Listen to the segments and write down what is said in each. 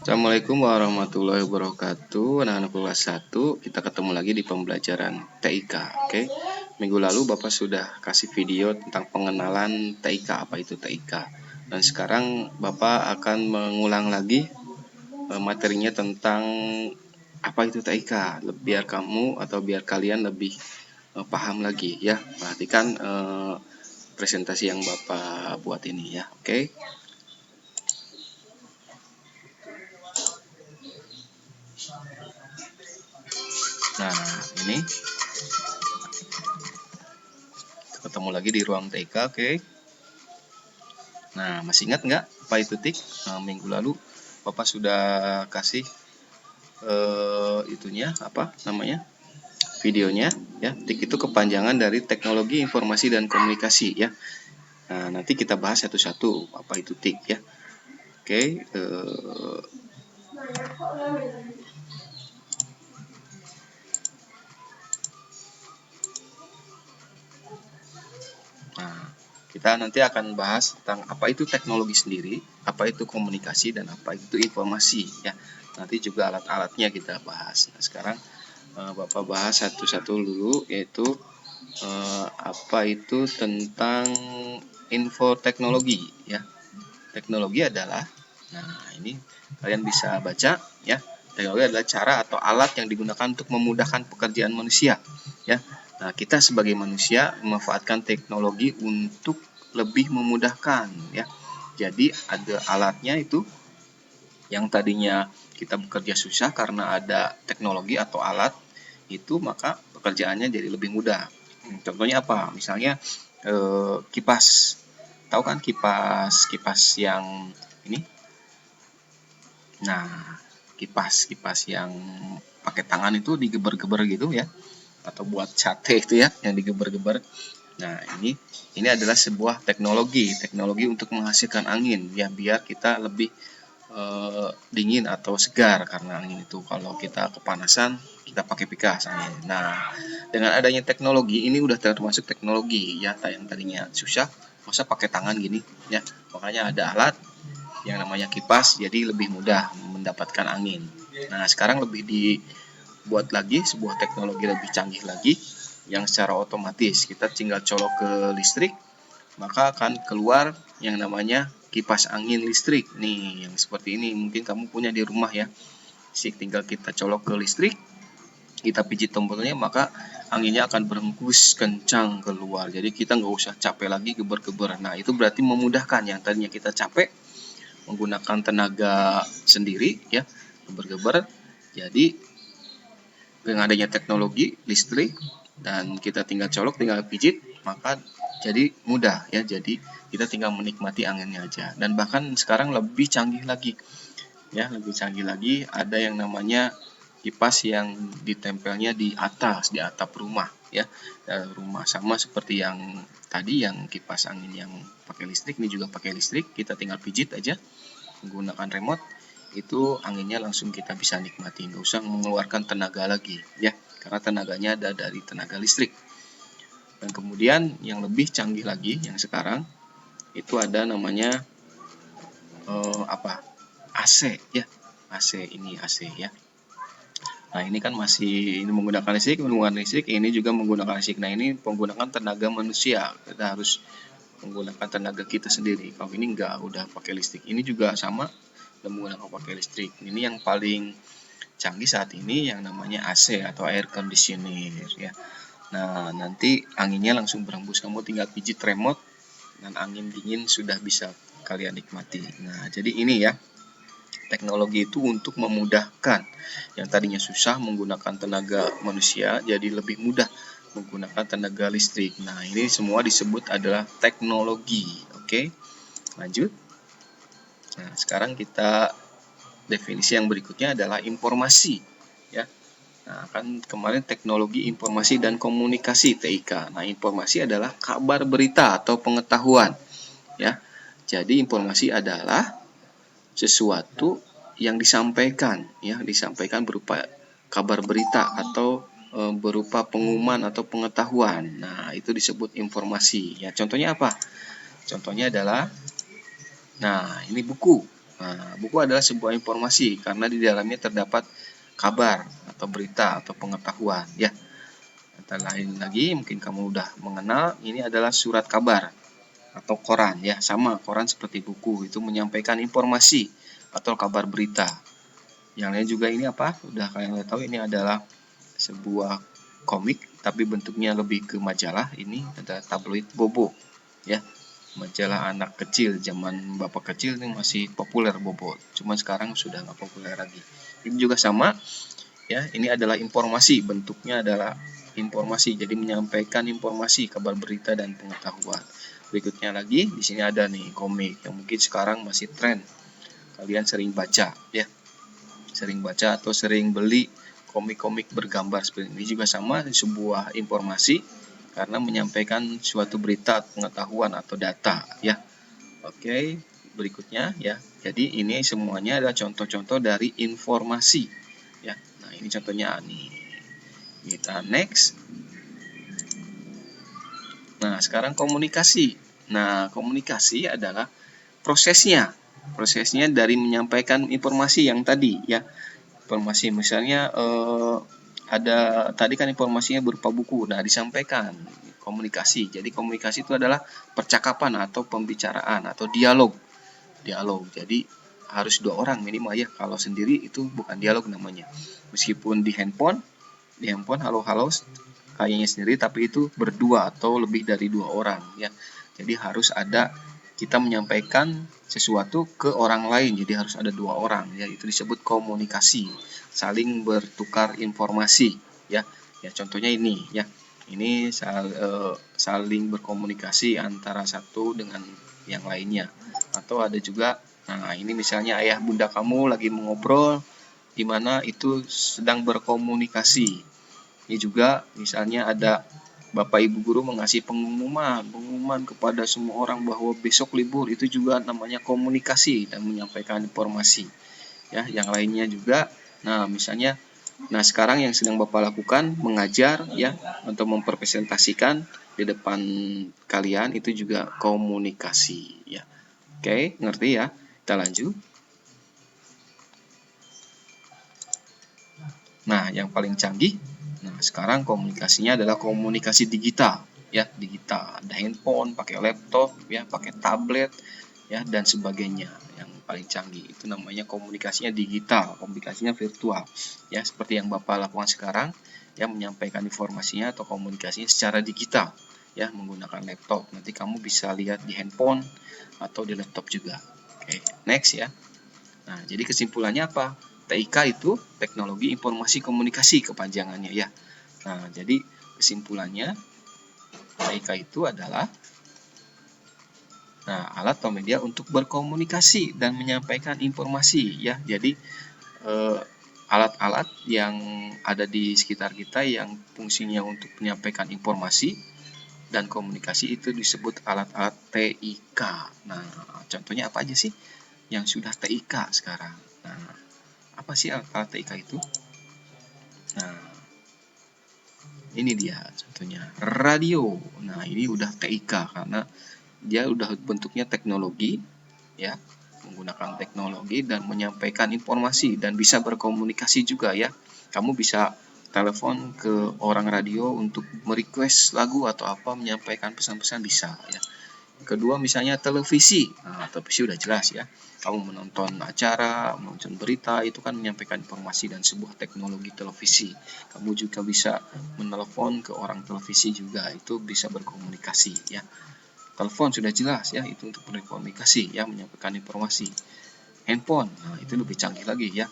Assalamualaikum warahmatullahi wabarakatuh. Anak-anak kelas 1, kita ketemu lagi di pembelajaran TIK. Oke. Minggu lalu Bapak sudah kasih video tentang pengenalan TIK, apa itu TIK. Dan sekarang Bapak akan mengulang lagi materinya tentang apa itu TIK, biar kamu atau biar kalian lebih paham lagi ya. Perhatikan presentasi yang Bapak buat ini ya. Oke. Nah, ini ketemu lagi di ruang TK, oke. Nah, masih ingat nggak apa itu TIK? Minggu lalu Bapak sudah kasih itunya, apa namanya, videonya ya. TIK itu kepanjangan dari Teknologi Informasi dan Komunikasi ya. Nah, nanti kita bahas satu-satu apa itu TIK ya. Oke. Nah, kita nanti akan bahas tentang apa itu teknologi sendiri, apa itu komunikasi, dan apa itu informasi ya. Nanti juga alat-alatnya kita bahas. Nah, sekarang Bapak bahas satu-satu dulu, yaitu apa itu tentang info teknologi ya. Teknologi adalah, nah ini kalian bisa baca ya. Teknologi adalah cara atau alat yang digunakan untuk memudahkan pekerjaan manusia ya. Nah, kita sebagai manusia memanfaatkan teknologi untuk lebih memudahkan ya. Jadi ada alatnya itu yang tadinya kita bekerja susah karena ada teknologi atau alat itu, maka pekerjaannya jadi lebih mudah. Contohnya apa? Misalnya kipas. Tahu kan kipas yang ini? Nah, kipas yang pakai tangan itu digeber-geber gitu ya, atau buat sate itu ya, yang digeber-geber. Nah, ini adalah sebuah teknologi untuk menghasilkan angin ya, biar kita lebih dingin atau segar, karena angin itu kalau kita kepanasan kita pakai kipas angin. Nah, dengan adanya teknologi ini udah termasuk teknologi ya, yang tadinya susah masa pakai tangan gini ya, makanya ada alat yang namanya kipas, jadi lebih mudah mendapatkan angin. Nah, sekarang lebih dibuat lagi sebuah teknologi lebih canggih lagi, yang secara otomatis kita tinggal colok ke listrik, maka akan keluar yang namanya kipas angin listrik nih, yang seperti ini. Mungkin kamu punya di rumah ya. Tinggal kita colok ke listrik, kita pijit tombolnya, maka anginnya akan berhembus kencang keluar. Jadi kita nggak usah capek lagi geber-geber. Nah, itu berarti memudahkan. Yang tadinya kita capek menggunakan tenaga sendiri ya, geber-geber, jadi dengan adanya teknologi listrik dan kita tinggal colok, tinggal pijit, maka jadi mudah ya. Jadi kita tinggal menikmati anginnya aja. Dan bahkan sekarang lebih canggih lagi ya, lebih canggih lagi, ada yang namanya kipas yang ditempelnya di atas, di atap rumah ya. Rumah sama seperti yang tadi, yang kipas angin yang pakai listrik, ini juga pakai listrik, kita tinggal pijit aja menggunakan remote, itu anginnya langsung kita bisa nikmati, nggak usah mengeluarkan tenaga lagi ya, karena tenaganya ada dari tenaga listrik. Dan kemudian yang lebih canggih lagi yang sekarang itu ada namanya AC ya. AC ya. Nah, ini kan masih ini menggunakan listrik, ini juga menggunakan listrik. Nah, ini penggunaan tenaga manusia, kita harus menggunakan tenaga kita sendiri. Kalau ini enggak, udah pakai listrik. Ini juga sama, dan menggunakan pakai listrik. Ini yang paling canggih saat ini yang namanya AC atau air conditioner ya. Nah, nanti anginnya langsung berhembus, kamu tinggal pijit remote dan angin dingin sudah bisa kalian nikmati. Nah, jadi ini ya, teknologi itu untuk memudahkan yang tadinya susah menggunakan tenaga manusia, jadi lebih mudah menggunakan tenaga listrik. Nah, ini semua disebut adalah teknologi. Oke, lanjut. Nah, sekarang kita definisi yang berikutnya adalah informasi ya. Nah, kan kemarin teknologi informasi dan komunikasi TIK. Nah, informasi adalah kabar berita atau pengetahuan ya. Jadi informasi adalah sesuatu yang disampaikan ya, disampaikan berupa kabar berita atau berupa pengumuman atau pengetahuan. Nah, itu disebut informasi ya. Contohnya apa? Contohnya adalah, nah, ini buku Nah, buku adalah sebuah informasi karena di dalamnya terdapat kabar atau berita atau pengetahuan ya. Antara lain lagi mungkin kamu udah mengenal, ini adalah surat kabar atau koran ya, sama koran seperti buku itu menyampaikan informasi atau kabar berita. Yang lain juga ini apa? Udah kalian udah tahu ini adalah sebuah komik tapi bentuknya lebih ke majalah. Ini ada tabloid Bobo ya. Majalah anak kecil, zaman bapak kecil ini masih populer Bobo. Cuma sekarang sudah nggak populer lagi. Ini juga sama ya, ini adalah informasi, bentuknya adalah informasi, jadi menyampaikan informasi, kabar berita dan pengetahuan. Berikutnya lagi di sini ada nih komik yang mungkin sekarang masih tren, kalian sering baca ya, sering baca atau sering beli komik-komik bergambar seperti ini. Juga sama, sebuah informasi karena menyampaikan suatu berita, pengetahuan atau data ya. Oke, berikutnya ya, jadi ini semuanya adalah contoh-contoh dari informasi ya. Nah, ini contohnya nih. Kita next. Nah, sekarang komunikasi. Nah, komunikasi adalah prosesnya. Prosesnya dari menyampaikan informasi yang tadi ya. Informasi misalnya ada tadi kan informasinya berupa buku. Nah, disampaikan komunikasi. Jadi komunikasi itu adalah percakapan atau pembicaraan atau dialog. Dialog. Jadi harus dua orang minimal ya. Kalau sendiri itu bukan dialog namanya. Meskipun di handphone halo-halo kayaknya sendiri, tapi itu berdua atau lebih dari dua orang ya. Jadi harus ada, kita menyampaikan sesuatu ke orang lain, jadi harus ada dua orang ya. Itu disebut komunikasi, saling bertukar informasi ya. Ya contohnya ini ya, ini saling berkomunikasi antara satu dengan yang lainnya. Atau ada juga, nah ini misalnya ayah bunda kamu lagi mengobrol, di mana itu sedang berkomunikasi. Ini juga misalnya ada Bapak Ibu guru mengasih pengumuman kepada semua orang bahwa besok libur, itu juga namanya komunikasi dan menyampaikan informasi. Ya, yang lainnya juga. Nah, misalnya sekarang yang sedang Bapak lakukan mengajar ya, untuk mempresentasikan di depan kalian, itu juga komunikasi ya. Oke, ngerti ya? Kita lanjut. Nah, yang paling canggih, nah sekarang komunikasinya adalah komunikasi digital, ya digital. Ada handphone, pakai laptop, ya pakai tablet, ya dan sebagainya. Yang paling canggih itu namanya komunikasinya digital, komunikasinya virtual, ya seperti yang Bapak lakukan sekarang, ya menyampaikan informasinya atau komunikasinya secara digital, ya menggunakan laptop. Nanti kamu bisa lihat di handphone atau di laptop juga. Oke, next ya. Nah, jadi kesimpulannya apa? TIK itu teknologi informasi komunikasi kepanjangannya ya. Nah, jadi kesimpulannya TIK itu adalah alat atau media untuk berkomunikasi dan menyampaikan informasi ya. Jadi alat-alat yang ada di sekitar kita yang fungsinya untuk menyampaikan informasi dan komunikasi itu disebut alat-alat TIK. Nah, contohnya apa aja sih yang sudah TIK sekarang? Nah, apa sih alat-alat TIK itu? Nah, ini dia contohnya radio. Nah, ini udah TIK karena dia udah bentuknya teknologi ya, menggunakan teknologi dan menyampaikan informasi dan bisa berkomunikasi juga ya. Kamu bisa telepon ke orang radio untuk merequest lagu atau apa, menyampaikan pesan-pesan bisa ya. Kedua misalnya televisi. Nah, televisi udah jelas ya. Kamu menonton acara, menonton berita, itu kan menyampaikan informasi dan sebuah teknologi televisi. Kamu juga bisa menelepon ke orang televisi juga, itu bisa berkomunikasi ya. Telepon sudah jelas ya, itu untuk berkomunikasi ya, menyampaikan informasi. Handphone, nah itu lebih canggih lagi ya.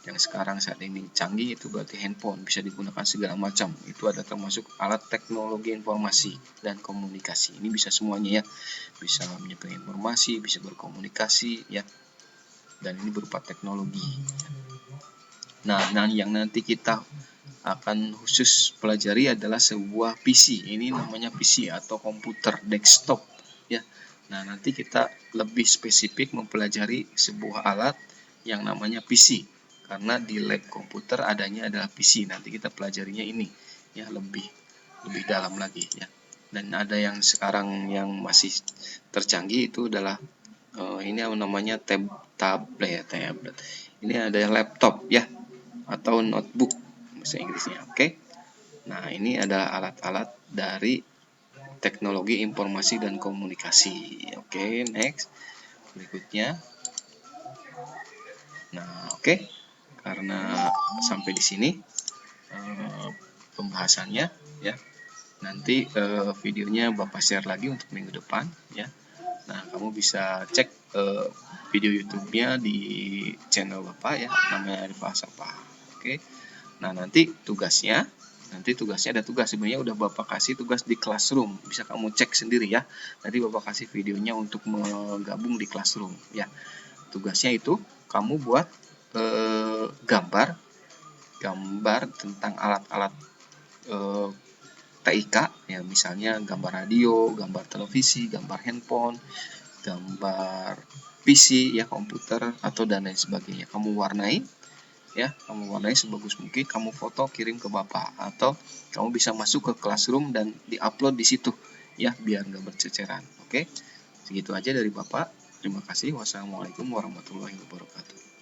Yang sekarang saat ini canggih itu berarti handphone, bisa digunakan segala macam. Itu ada termasuk alat teknologi informasi dan komunikasi. Ini bisa semuanya ya, bisa menyampaikan informasi, bisa berkomunikasi ya, dan ini berupa teknologi. Nah, yang nanti kita akan khusus pelajari adalah sebuah PC. Ini namanya PC atau komputer desktop ya. Nah, nanti kita lebih spesifik mempelajari sebuah alat yang namanya PC. Karena di lab komputer adanya adalah PC. Nanti kita pelajarinya ini ya, lebih dalam lagi ya. Dan ada yang sekarang yang masih tercanggih itu adalah ini yang namanya tablet. Ini ada laptop ya, atau notebook bahasa Inggrisnya. Oke. Nah, ini adalah alat-alat dari teknologi informasi dan komunikasi. Oke, next. Berikutnya. Nah, oke. Karena sampai di sini pembahasannya ya. Nanti videonya Bapak share lagi untuk minggu depan ya. Nah, kamu bisa cek video YouTube-nya di channel Bapak ya, namanya Arif Asapa. Oke. Nah, nanti tugasnya ada tugas sebenarnya udah Bapak kasih tugas di Classroom. Bisa kamu cek sendiri ya. Nanti Bapak kasih videonya untuk menggabung di Classroom ya. Tugasnya itu kamu buat gambar tentang alat-alat TIK ya, misalnya gambar radio, gambar televisi, gambar handphone, gambar PC ya, komputer atau dan lain sebagainya. Kamu warnai sebagus mungkin, kamu foto kirim ke Bapak, atau kamu bisa masuk ke Classroom dan diupload di situ ya, biar nggak berceceran. Oke, segitu aja dari Bapak. Terima kasih. Wassalamualaikum warahmatullahi wabarakatuh.